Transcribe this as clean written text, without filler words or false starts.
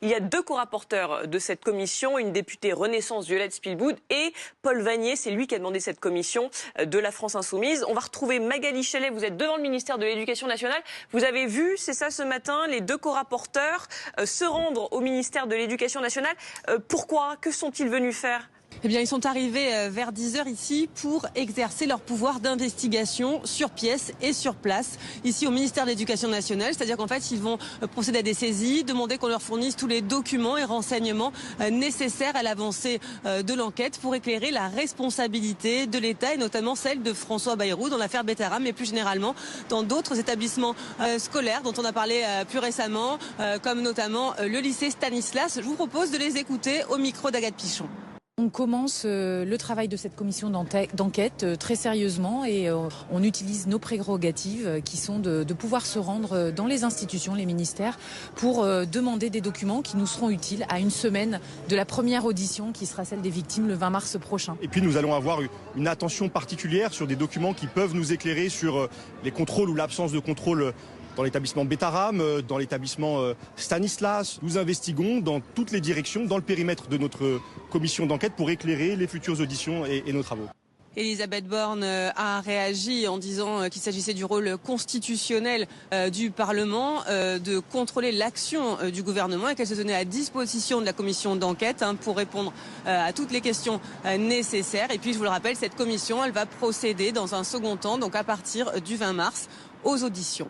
Il y a 2 co-rapporteurs de cette commission, une députée Renaissance Violette Spilboud et Paul Vannier, c'est lui qui a demandé cette commission de la France Insoumise. On va retrouver Magali Chalet, vous êtes devant le ministère de l'Éducation nationale. Vous avez vu, c'est ça ce matin, les 2 co-rapporteurs se rendre au ministère de l'Éducation nationale. Pourquoi? Que sont-ils venus faire? Eh bien, ils sont arrivés vers 10h ici pour exercer leur pouvoir d'investigation sur pièce et sur place, ici au ministère de l'Éducation nationale. C'est-à-dire qu'en fait, ils vont procéder à des saisies, demander qu'on leur fournisse tous les documents et renseignements nécessaires à l'avancée de l'enquête pour éclairer la responsabilité de l'État et notamment celle de François Bayrou dans l'affaire Betara, mais plus généralement dans d'autres établissements scolaires dont on a parlé plus récemment, comme notamment le lycée Stanislas. Je vous propose de les écouter au micro d'Agathe Pichon. On commence le travail de cette commission d'enquête très sérieusement et on utilise nos prérogatives qui sont de pouvoir se rendre dans les institutions, les ministères, pour demander des documents qui nous seront utiles à une semaine de la première audition qui sera celle des victimes le 20 mars prochain. Et puis nous allons avoir une attention particulière sur des documents qui peuvent nous éclairer sur les contrôles ou l'absence de contrôle dans l'établissement Betaram, dans l'établissement Stanislas. Nous investiguons dans toutes les directions, dans le périmètre de notre commission d'enquête pour éclairer les futures auditions et nos travaux. Elisabeth Borne a réagi en disant qu'il s'agissait du rôle constitutionnel du Parlement de contrôler l'action du gouvernement et qu'elle se tenait à disposition de la commission d'enquête pour répondre à toutes les questions nécessaires. Et puis je vous le rappelle, cette commission, elle va procéder dans un second temps, donc à partir du 20 mars, aux auditions.